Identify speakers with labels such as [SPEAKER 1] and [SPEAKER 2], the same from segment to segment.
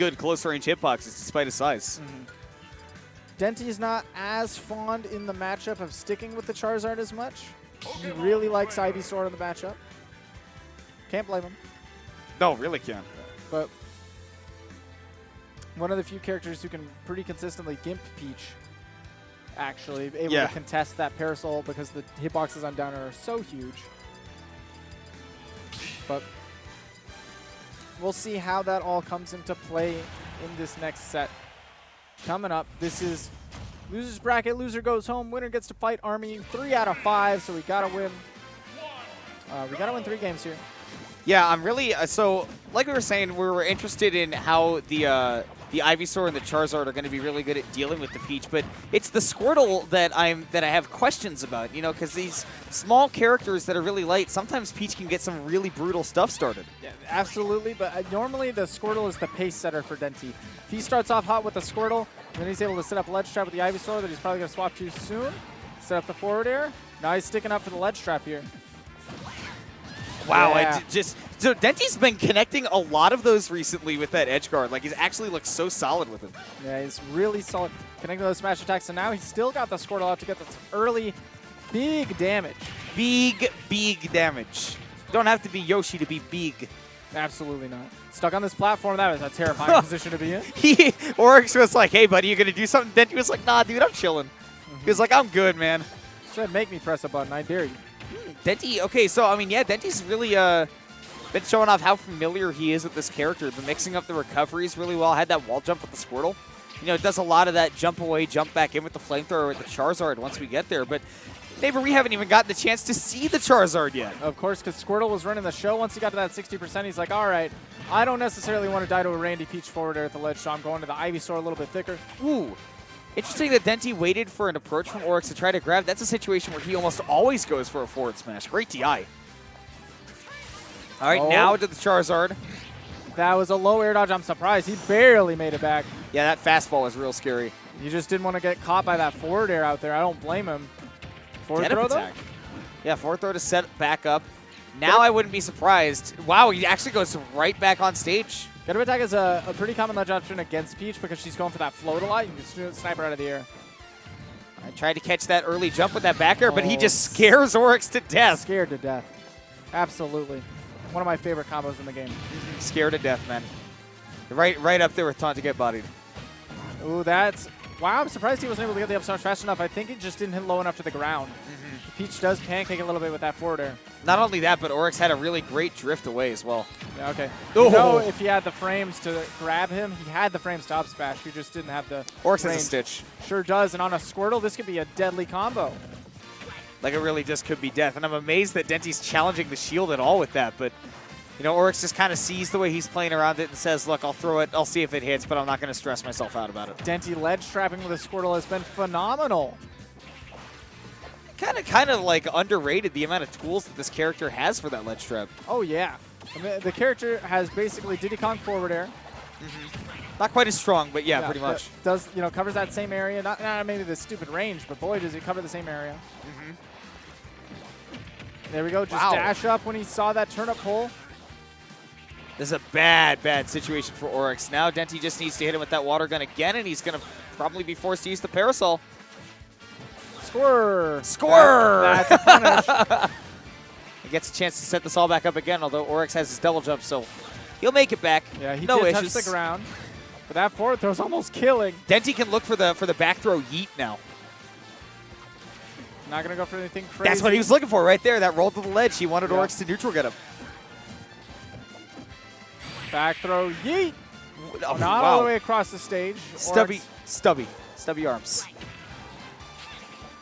[SPEAKER 1] good close-range hitboxes despite his size.
[SPEAKER 2] Denti's not as fond in the matchup of sticking with the Charizard as much. He really likes Ivysaur in the matchup. Can't blame him.
[SPEAKER 1] No, really can't.
[SPEAKER 2] But one of the few characters who can pretty consistently gimp Peach, actually, able to contest that Parasol because the hitboxes on Downer are so huge. But we'll see how that all comes into play in this next set. Coming up, this is loser's bracket. Loser goes home. Winner gets to fight Army. 3 out of 5, so we got to win. We got to win 3 games here.
[SPEAKER 1] Yeah, I'm really so like we were saying, we were interested in how the Ivysaur and the Charizard are going to be really good at dealing with the Peach, but it's the Squirtle that I have questions about, you know, because these small characters that are really light, sometimes Peach can get some really brutal stuff started.
[SPEAKER 2] Yeah, absolutely, but normally the Squirtle is the pace setter for Denti. If he starts off hot with the Squirtle, then he's able to set up ledge trap with the Ivysaur that he's probably going to swap to soon. Set up the forward air. Now he's sticking up for the ledge trap here.
[SPEAKER 1] Wow,
[SPEAKER 2] yeah.
[SPEAKER 1] So Denti's been connecting a lot of those recently with that edge guard. Like, he's actually looked so solid with it.
[SPEAKER 2] Yeah, he's really solid connecting those smash attacks, and now he's still got the Squirtle out to get this early big damage.
[SPEAKER 1] Big damage. Don't have to be Yoshi to be big.
[SPEAKER 2] Absolutely not. Stuck on this platform, that was a terrifying position to be in.
[SPEAKER 1] Orex was like, hey, buddy, you going to do something? Denti was like, nah, dude, I'm chilling. He was like, I'm good, man.
[SPEAKER 2] Said, make me press a button, I dare you.
[SPEAKER 1] Denti, okay, so, I mean, yeah, Denti's really been showing off how familiar he is with this character. Been mixing up the recoveries really well. Had that wall jump with the Squirtle. You know, it does a lot of that jump away, jump back in with the Flamethrower with the Charizard once we get there. But, Neighbor, we haven't even gotten the chance to see the Charizard yet.
[SPEAKER 2] Of course, because Squirtle was running the show. Once he got to that 60%, he's like, all right, I don't necessarily want to die to a Randy Peach forward air at the ledge, so I'm going to the Ivysaur a little bit thicker.
[SPEAKER 1] Ooh. Interesting that Denti waited for an approach from Orex to try to grab. That's a situation where he almost always goes for a forward smash. Great DI. All right, now to the Charizard.
[SPEAKER 2] That was a low air dodge. I'm surprised. He barely made it back.
[SPEAKER 1] Yeah, that fastball was real scary.
[SPEAKER 2] He just didn't want to get caught by that forward air out there. I don't blame him. Forward throw, though?
[SPEAKER 1] Yeah, forward throw to set back up. Now I wouldn't be surprised. Wow, he actually goes right back on stage.
[SPEAKER 2] Get up attack is a pretty common ledge option against Peach because she's going for that float a lot. You can snipe her out of the air.
[SPEAKER 1] I tried to catch that early jump with that back air, but he just scares Orex to death.
[SPEAKER 2] Scared to death. Absolutely. One of my favorite combos in the game.
[SPEAKER 1] Scared to death, man. Right up there with taunt to get bodied.
[SPEAKER 2] Ooh, that's... Wow, I'm surprised he wasn't able to get the up smash fast enough. I think it just didn't hit low enough to the ground. Peach does pancake a little bit with that forward air.
[SPEAKER 1] Not only that, but Orex had a really great drift away as well.
[SPEAKER 2] Yeah, okay. You know, if he had the frames to grab him, he had the frames to up smash. He just didn't have the
[SPEAKER 1] Orex
[SPEAKER 2] range.
[SPEAKER 1] has a stitch.
[SPEAKER 2] Sure does, and on a Squirtle, this could be a deadly combo.
[SPEAKER 1] Like, it really just could be death. And I'm amazed that Denti's challenging the shield at all with that, but... You know, Orex just kind of sees the way he's playing around it and says, look, I'll throw it, I'll see if it hits, but I'm not going to stress myself out about it.
[SPEAKER 2] Denti ledge trapping with a Squirtle has been phenomenal.
[SPEAKER 1] Kind of like underrated the amount of tools that this character has for that ledge trap.
[SPEAKER 2] Oh, yeah. I mean, the character has basically Diddy Kong forward air.
[SPEAKER 1] Not quite as strong, but yeah, pretty much.
[SPEAKER 2] Does, you know, covers that same area. Not maybe the stupid range, but boy, does he cover the same area. There we go. Just dash up when he saw that turnip pull.
[SPEAKER 1] This is a bad situation for Orex. Now Denti just needs to hit him with that water gun again, and he's going to probably be forced to use the Parasol.
[SPEAKER 2] Score!
[SPEAKER 1] Score!
[SPEAKER 2] That's a punish.
[SPEAKER 1] He gets a chance to set this all back up again, although Orex has his double jump, so he'll make it back.
[SPEAKER 2] Yeah, he
[SPEAKER 1] no
[SPEAKER 2] did
[SPEAKER 1] issues.
[SPEAKER 2] touch the ground. But that forward throw's almost killing.
[SPEAKER 1] Denti can look for the back throw yeet now.
[SPEAKER 2] Not going to go for anything crazy.
[SPEAKER 1] That's what he was looking for right there, that roll to the ledge. He wanted Orex to neutral get him.
[SPEAKER 2] Back throw, yeet!
[SPEAKER 1] Oh,
[SPEAKER 2] not all the way across the stage.
[SPEAKER 1] Stubby arms.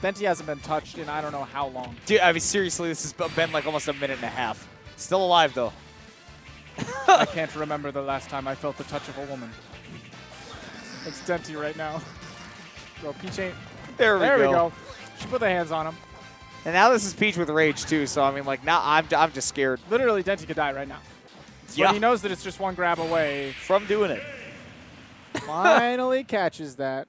[SPEAKER 2] Denti hasn't been touched in I don't know how long.
[SPEAKER 1] Dude, I mean, seriously, this has been like almost a minute and a half. Still alive, though.
[SPEAKER 2] I can't remember the last time I felt the touch of a woman. It's Denti right now. Go, Peach ain't.
[SPEAKER 1] There we go.
[SPEAKER 2] She put the hands on him.
[SPEAKER 1] And now this is Peach with rage, too, so I mean, like, now I'm just scared.
[SPEAKER 2] Literally, Denti could die right now.
[SPEAKER 1] Yeah.
[SPEAKER 2] But he knows that it's just one grab away
[SPEAKER 1] from doing it.
[SPEAKER 2] Finally catches that.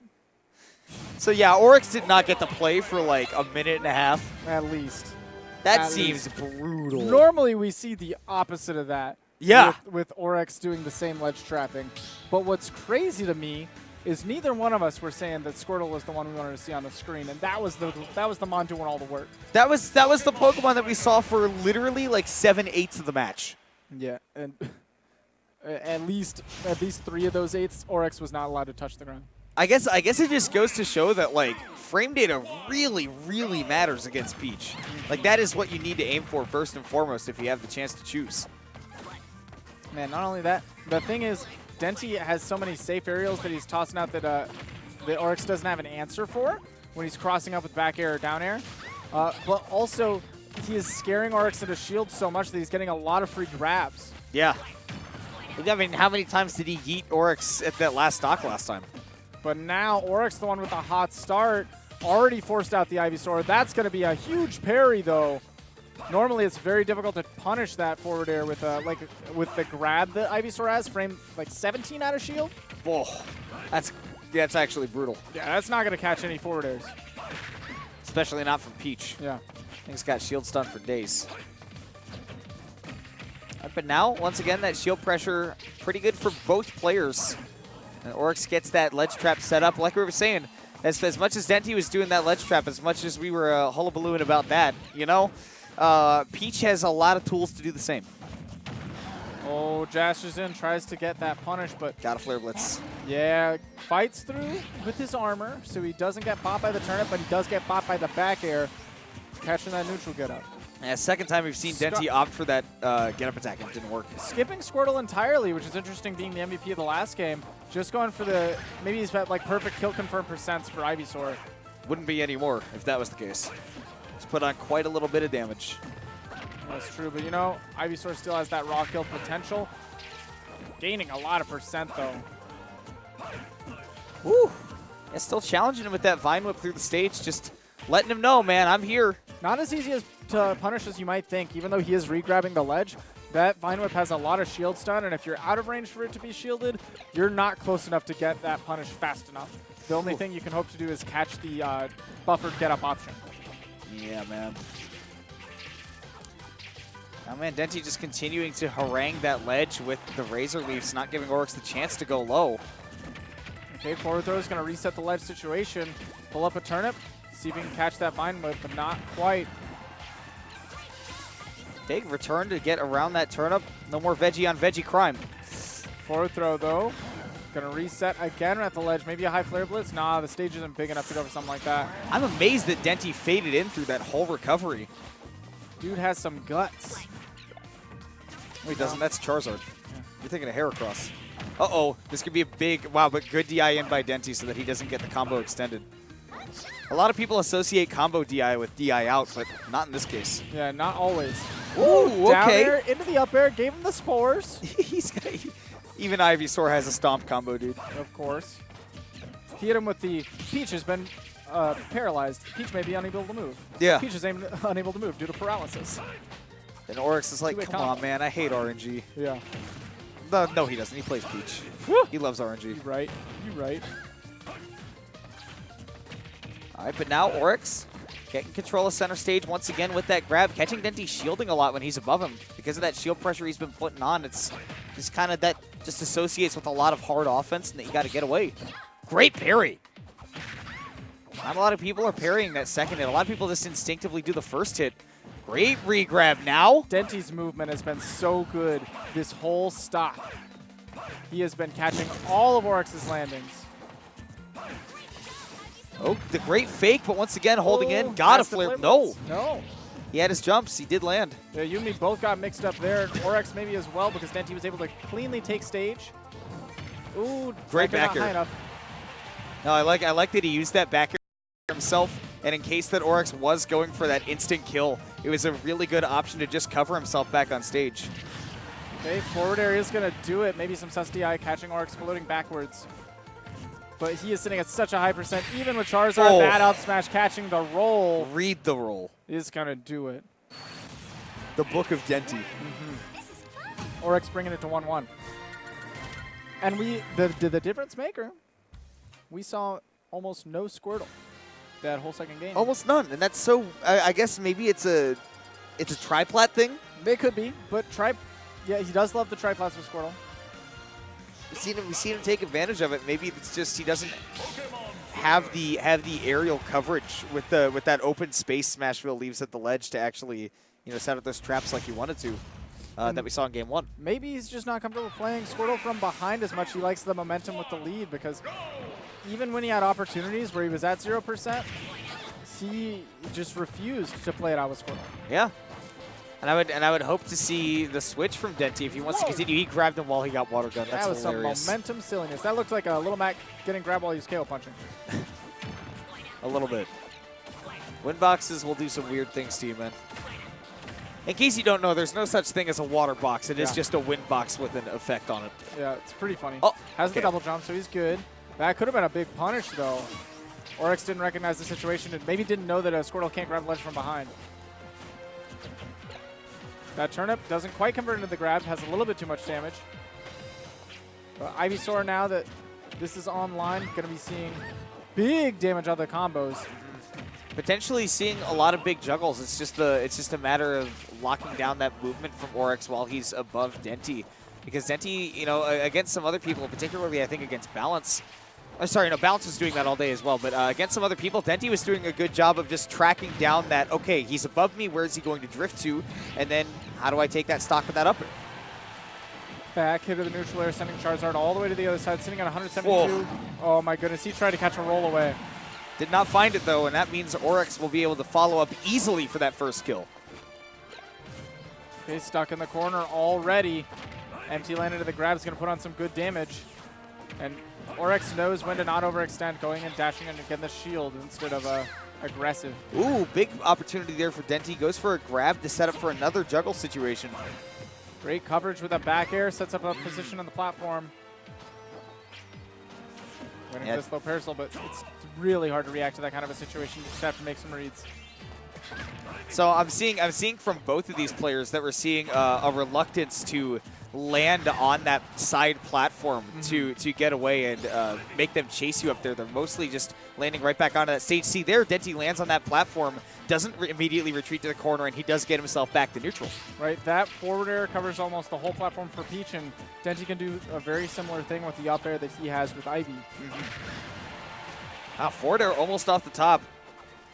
[SPEAKER 1] So, yeah, Orex did not get to play for like a minute and a half.
[SPEAKER 2] At least.
[SPEAKER 1] That seems brutal.
[SPEAKER 2] Normally, we see the opposite of that.
[SPEAKER 1] Yeah.
[SPEAKER 2] With Orex doing the same ledge trapping. But what's crazy to me is neither one of us were saying that Squirtle was the one we wanted to see on the screen, and that was the Mon doing all the work.
[SPEAKER 1] That was the Pokemon that we saw for literally like 7/8 of the match.
[SPEAKER 2] Yeah, and at least 3 of those 8s, Orex was not allowed to touch the ground.
[SPEAKER 1] I guess it just goes to show that like frame data really, really matters against Peach. Like that is what you need to aim for first and foremost if you have the chance to choose.
[SPEAKER 2] Man, not only that, the thing is, Denti has so many safe aerials that he's tossing out that Orex doesn't have an answer for when he's crossing up with back air or down air. But also, he is scaring Orex into shield so much that he's getting a lot of free grabs.
[SPEAKER 1] Yeah. I mean, how many times did he yeet Orex at that last stock last time?
[SPEAKER 2] But now, Orex, the one with the hot start, already forced out the Ivysaur. That's going to be a huge parry, though. Normally, it's very difficult to punish that forward air with with the grab that Ivysaur has, framed like 17 out of shield.
[SPEAKER 1] Whoa, that's actually brutal.
[SPEAKER 2] Yeah, that's not going to catch any forward airs.
[SPEAKER 1] Especially not from Peach.
[SPEAKER 2] Yeah.
[SPEAKER 1] Thing's got shield stun for days. But now, once again, that shield pressure pretty good for both players. And Orex gets that ledge trap set up. Like we were saying, as much as Denti was doing that ledge trap, as much as we were hullabalooing about that, you know, Peach has a lot of tools to do the same.
[SPEAKER 2] Oh, dashes in, tries to get that punish, but...
[SPEAKER 1] Got a Flare Blitz.
[SPEAKER 2] Yeah, fights through with his armor, so he doesn't get bopped by the turnip, but he does get bopped by the back air, catching that neutral get up.
[SPEAKER 1] Yeah, second time we've seen Denti opt for that get-up attack, and it didn't work.
[SPEAKER 2] Skipping Squirtle entirely, which is interesting being the MVP of the last game. Just going for the, maybe he's got like perfect kill confirm percents for Ivysaur.
[SPEAKER 1] Wouldn't be anymore if that was the case. He's put on quite a little bit of damage.
[SPEAKER 2] That's true, but you know, Ivysaur still has that raw kill potential. Gaining a lot of percent though.
[SPEAKER 1] Woo! Yeah, still challenging him with that Vine Whip through the stage, just letting him know, man, I'm here.
[SPEAKER 2] Not as easy to punish as you might think, even though he is re-grabbing the ledge. That Vine Whip has a lot of shield stun, and if you're out of range for it to be shielded, you're not close enough to get that punish fast enough. The only thing you can hope to do is catch the buffered get-up option.
[SPEAKER 1] Yeah, man. Oh, man, Denti just continuing to harangue that ledge with the Razor Leafs, not giving Orex the chance to go low.
[SPEAKER 2] Okay, forward throw is going to reset the ledge situation. Pull up a turnip, see if he can catch that Vine Whip, but not quite.
[SPEAKER 1] Okay, return to get around that turnip. No more veggie on veggie crime.
[SPEAKER 2] Forward throw, though. Going to reset again at the ledge. Maybe a high flare blitz? Nah, the stage isn't big enough to go for something like that.
[SPEAKER 1] I'm amazed that Denti faded in through that whole recovery.
[SPEAKER 2] Dude has some guts.
[SPEAKER 1] No, he doesn't. That's Charizard. Yeah. You're thinking of Heracross. Uh-oh. This could be a big, wow, but good DI in by Denti so that he doesn't get the combo extended. A lot of people associate combo DI with DI out, but not in this case.
[SPEAKER 2] Yeah, not always.
[SPEAKER 1] Ooh,
[SPEAKER 2] down
[SPEAKER 1] okay.
[SPEAKER 2] air, into the up air, gave him the spores.
[SPEAKER 1] Even Ivysaur has a stomp combo, dude.
[SPEAKER 2] Of course. He hit him with the Peach has been paralyzed. Peach may be unable to move.
[SPEAKER 1] Yeah.
[SPEAKER 2] Peach is unable to move due to paralysis.
[SPEAKER 1] And Orex is like, come on, man, I hate RNG.
[SPEAKER 2] Yeah.
[SPEAKER 1] No, he doesn't. He plays Peach. He loves RNG.
[SPEAKER 2] You're right. You're right.
[SPEAKER 1] All right, but now Orex getting control of center stage once again with that grab, catching Denti shielding a lot when he's above him. Because of that shield pressure he's been putting on, it's just kind of that just associates with a lot of hard offense and that you got to get away. Great parry. Not a lot of people are parrying that second hit. A lot of people just instinctively do the first hit. Great re-grab now.
[SPEAKER 2] Denti's movement has been so good this whole stock. He has been catching all of Orex's landings.
[SPEAKER 1] Oh, the great fake, but once again holding in. Got a flare. No.
[SPEAKER 2] No.
[SPEAKER 1] He had his jumps. He did land.
[SPEAKER 2] Yeah, you and me both got mixed up there. Orex maybe as well because Denti was able to cleanly take stage. Ooh,
[SPEAKER 1] great back
[SPEAKER 2] air.
[SPEAKER 1] No, I like that he used that back air himself, and in case that Orex was going for that instant kill, it was a really good option to just cover himself back on stage.
[SPEAKER 2] Okay, forward air is going to do it. Maybe some sus DI catching Orex floating backwards. But he is sitting at such a high percent. Even with Charizard, that out smash catching the roll.
[SPEAKER 1] Read the roll.
[SPEAKER 2] Is going to do it.
[SPEAKER 1] The Book of Denti.
[SPEAKER 2] Orex bringing it to 1-1. And the difference maker, we saw almost no Squirtle that whole second game.
[SPEAKER 1] Almost none. And that's so, I guess maybe it's a triplat thing?
[SPEAKER 2] It could be, but Yeah, he does love the Triplasma Squirtle.
[SPEAKER 1] We've seen him take advantage of it. Maybe it's just he doesn't have the aerial coverage with that open space Smashville leaves at the ledge to actually set up those traps like he wanted to that we saw in game 1.
[SPEAKER 2] Maybe he's just not comfortable playing Squirtle from behind as much. He likes the momentum with the lead, because even when he had opportunities where he was at 0%, he just refused to play it out with Squirtle.
[SPEAKER 1] Yeah. And I would hope to see the switch from Denti if he wants to continue. He grabbed him while he got water gun. That's
[SPEAKER 2] was
[SPEAKER 1] hilarious.
[SPEAKER 2] Some momentum silliness. That looked like a little Mac getting grabbed while he was KO punching.
[SPEAKER 1] A little bit. Win boxes will do some weird things to you, man. In case you don't know, there's no such thing as a water box. It is just a win box with an effect on it.
[SPEAKER 2] Yeah, it's pretty funny.
[SPEAKER 1] Oh,
[SPEAKER 2] has the double jump, so he's good. That could have been a big punish, though. Orex didn't recognize the situation and maybe didn't know that a Squirtle can't grab ledge from behind. That turnip doesn't quite convert into the grab, has a little bit too much damage. But Ivysaur, now that this is online, going to be seeing big damage on the combos.
[SPEAKER 1] Potentially seeing a lot of big juggles. It's just a matter of locking down that movement from Orex while he's above Denti. Because Denti, against some other people, particularly I think against Balance, Balance was doing that all day as well, but against some other people, Denti was doing a good job of just tracking down that, okay, he's above me, where is he going to drift to? And then how do I take that stock with that upper?
[SPEAKER 2] Back hit of the neutral air, sending Charizard all the way to the other side, sitting at 172. Whoa. Oh my goodness, he tried to catch a roll away.
[SPEAKER 1] Did not find it though, and that means Orex will be able to follow up easily for that first kill.
[SPEAKER 2] He's stuck in the corner already. Empty land into the grab is going to put on some good damage. And Orex knows when to not overextend, going and dashing and getting the shield instead of aggressive.
[SPEAKER 1] Ooh, big opportunity there for Denti. Goes for a grab to set up for another juggle situation.
[SPEAKER 2] Great coverage with a back air, sets up a position on the platform. Winning this low parasol, but it's really hard to react to that kind of a situation. You just have to make some reads.
[SPEAKER 1] So I'm seeing from both of these players that we're seeing a reluctance to land on that side platform to get away and make them chase you up there. They're mostly just landing right back onto that stage. See there, Denti lands on that platform, doesn't immediately retreat to the corner, and he does get himself back to neutral.
[SPEAKER 2] Right, that forward air covers almost the whole platform for Peach, and Denti can do a very similar thing with the up air that he has with Ivy.
[SPEAKER 1] Forward air almost off the top.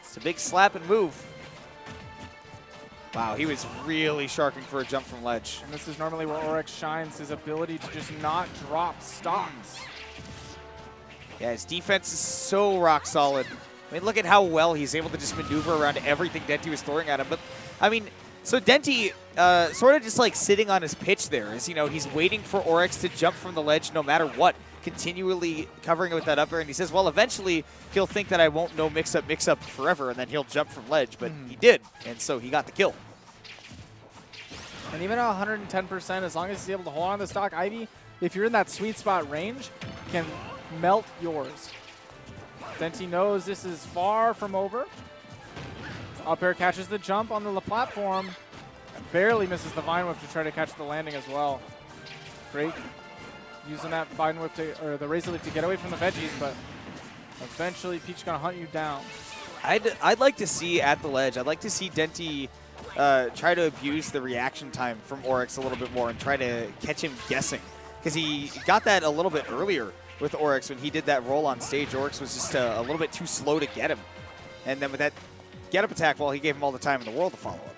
[SPEAKER 1] It's a big slap and move. Wow, he was really sharking for a jump from ledge.
[SPEAKER 2] And this is normally where Orex shines, his ability to just not drop stocks.
[SPEAKER 1] Yeah, his defense is so rock solid. I mean, look at how well he's able to just maneuver around everything Denti was throwing at him. But, I mean, so Denti sort of just like sitting on his pitch there. Is, he's waiting for Orex to jump from the ledge no matter what, continually covering it with that up air. And he says, well, eventually he'll think that I won't know mix-up forever, and then he'll jump from ledge. But he did, and so he got the kill.
[SPEAKER 2] And even at 110%, as long as he's able to hold on to the stock, Ivy, if you're in that sweet spot range, can melt yours. Denti knows this is far from over. Up air catches the jump on the platform. Barely misses the Vine Whip to try to catch the landing as well. Great using that Vine Whip or the Razor Leaf to get away from the veggies, but eventually Peach gonna hunt you down.
[SPEAKER 1] I'd like to see at the ledge, I'd like to see Denti try to abuse the reaction time from Orex a little bit more and try to catch him guessing. Because he got that a little bit earlier with Orex when he did that roll on stage. Orex was just a little bit too slow to get him. And then with that get-up attack, well, he gave him all the time in the world to follow up.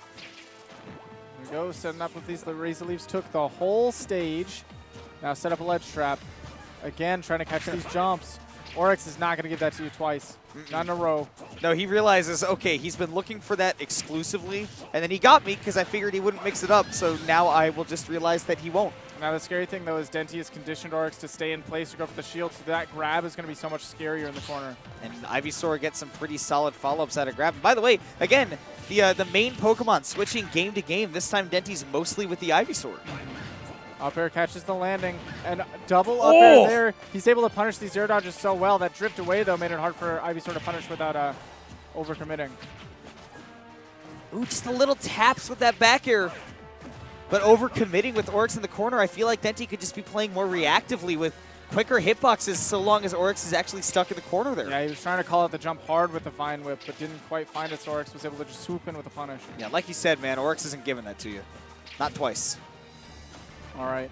[SPEAKER 2] There we go, setting up with these. The Razor Leaves took the whole stage. Now set up a ledge trap. Again, trying to catch these jumps. Orex is not going to give that to you twice. Not in a row.
[SPEAKER 1] No, he realizes, okay, he's been looking for that exclusively, and then he got me because I figured he wouldn't mix it up, so now I will just realize that he won't.
[SPEAKER 2] Now the scary thing, though, is Denti has conditioned Orex to stay in place to go for the shield, so that grab is going to be so much scarier in the corner. And
[SPEAKER 1] Ivysaur gets some pretty solid follow-ups out of grab. And by the way, again, the main Pokemon switching game to game. This time Denti's mostly with the Ivysaur.
[SPEAKER 2] Up air catches the landing, and double up air there. He's able to punish these air dodges so well. That drift away, though, made it hard for Ivysaur to punish without overcommitting.
[SPEAKER 1] Ooh, just the little taps with that back air. But overcommitting with Orex in the corner, I feel like Denti could just be playing more reactively with quicker hitboxes so long as Orex is actually stuck in the corner there.
[SPEAKER 2] Yeah, he was trying to call out the jump hard with the Vine Whip, but didn't quite find it, so Orex was able to just swoop in with a punish.
[SPEAKER 1] Yeah, like you said, man, Orex isn't giving that to you. Not twice.
[SPEAKER 2] All right.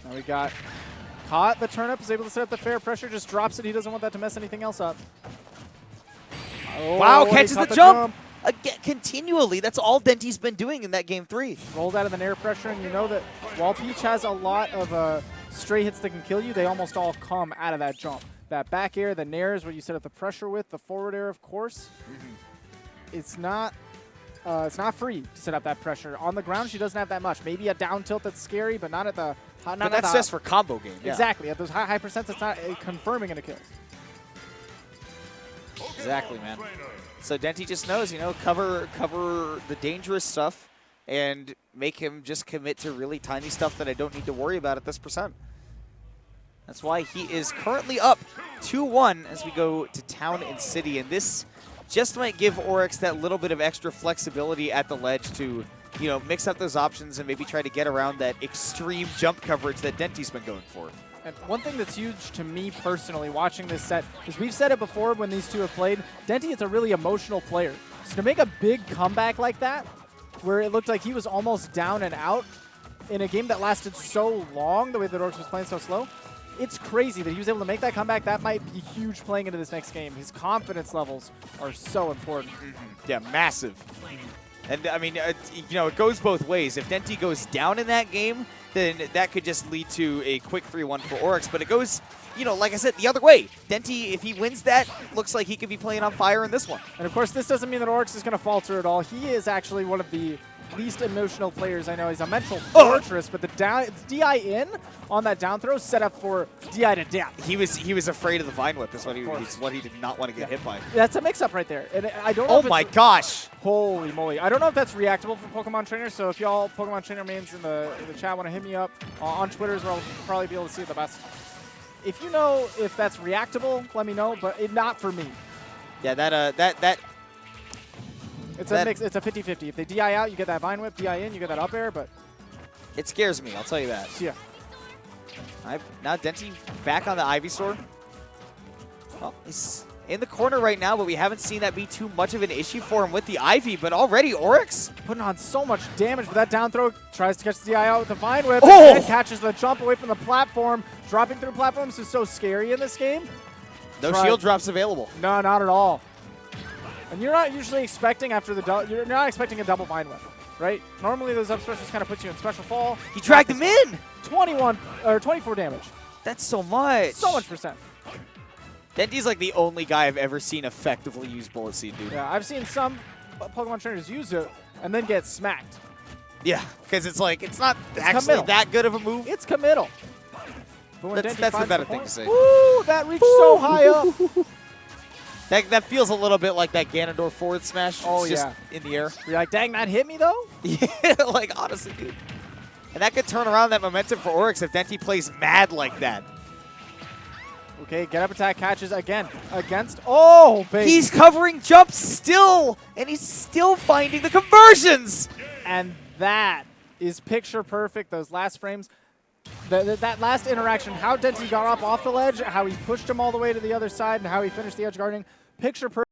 [SPEAKER 2] Now we got caught. The turnip is able to set up the fair pressure. Just drops it. He doesn't want that to mess anything else up. Oh,
[SPEAKER 1] Wow, catches the jump. Again, continually. That's all Denti's been doing in that game 3.
[SPEAKER 2] Rolled out of the nair pressure, and you know that while Peach has a lot of stray hits that can kill you, they almost all come out of that jump. That back air, the nair is what you set up the pressure with. The forward air, of course. It's not free to set up that pressure. On the ground, she doesn't have that much. Maybe a down tilt that's scary, but not at the...
[SPEAKER 1] But that's just for combo game. Yeah.
[SPEAKER 2] Exactly. At those high percents, it's not confirming into kills.
[SPEAKER 1] Exactly, man. So Denti just knows, cover the dangerous stuff and make him just commit to really tiny stuff that I don't need to worry about at this percent. That's why he is currently up 2-1 as we go to Town and City. And this just might give Orex that little bit of extra flexibility at the ledge to, mix up those options and maybe try to get around that extreme jump coverage that Denti's been going for.
[SPEAKER 2] And one thing that's huge to me personally watching this set is we've said it before when these two have played, Denti is a really emotional player. So to make a big comeback like that, where it looked like he was almost down and out in a game that lasted so long, the way that Orex was playing so slow, it's crazy that he was able to make that comeback. That might be huge playing into this next game. His confidence levels are so important.
[SPEAKER 1] Yeah, massive. And, I mean, it goes both ways. If Denti goes down in that game, then that could just lead to a quick 3-1 for Orex. But it goes, like I said, the other way. Denti, if he wins that, looks like he could be playing on fire in this one.
[SPEAKER 2] And, of course, this doesn't mean that Orex is going to falter at all. He is actually one of the least emotional players I know. He's a mental fortress, but the DI in on that down throw set up for DI to death.
[SPEAKER 1] He was afraid of the Vine Whip. That's what he did not want to get hit by.
[SPEAKER 2] That's a mix-up right there. And I don't know
[SPEAKER 1] oh my gosh.
[SPEAKER 2] Holy moly. I don't know if that's reactable for Pokemon trainers, so if y'all Pokemon trainer mains in the chat want to hit me up on Twitter, where I'll probably be able to see it the best. If you know if that's reactable, let me know, but not for me.
[SPEAKER 1] Yeah, that
[SPEAKER 2] It's a mix. It's a 50-50. If they DI out, you get that Vine Whip. DI in, you get that up air, but...
[SPEAKER 1] It scares me, I'll tell you that.
[SPEAKER 2] Yeah.
[SPEAKER 1] Now Denti back on the Ivysaur. Well, he's in the corner right now, but we haven't seen that be too much of an issue for him with the Ivy. But already, Orex
[SPEAKER 2] putting on so much damage with that down throw. Tries to catch the DI out with the Vine Whip.
[SPEAKER 1] Oh!
[SPEAKER 2] And catches the jump away from the platform. Dropping through platforms is so scary in this game.
[SPEAKER 1] No shield drops available.
[SPEAKER 2] No, not at all. And you're not usually expecting you're not expecting a double Vine Whip, right? Normally those up specials kind of puts you in special fall.
[SPEAKER 1] He dragged him in.
[SPEAKER 2] 24 damage.
[SPEAKER 1] That's so much.
[SPEAKER 2] So much percent.
[SPEAKER 1] Denti's like the only guy I've ever seen effectively use Bullet Seed, dude.
[SPEAKER 2] Yeah, I've seen some Pokemon trainers use it and then get smacked.
[SPEAKER 1] Yeah, because it's not actually that good of a move.
[SPEAKER 2] It's committal.
[SPEAKER 1] That's the better thing to say.
[SPEAKER 2] Ooh, that reached so high up.
[SPEAKER 1] That feels a little bit like that Ganondorf forward smash.
[SPEAKER 2] Oh,
[SPEAKER 1] it's just in the air.
[SPEAKER 2] You're like, dang, that hit me, though?
[SPEAKER 1] Yeah, like, honestly, dude. And that could turn around that momentum for Orex if Denti plays mad like that.
[SPEAKER 2] Okay, get up attack catches again against... Oh, baby.
[SPEAKER 1] He's covering jumps still, and he's still finding the conversions.
[SPEAKER 2] And that is picture perfect, those last frames. That last interaction, how Denti got up off the ledge, how he pushed him all the way to the other side, and how he finished the edge guarding. Picture perfect.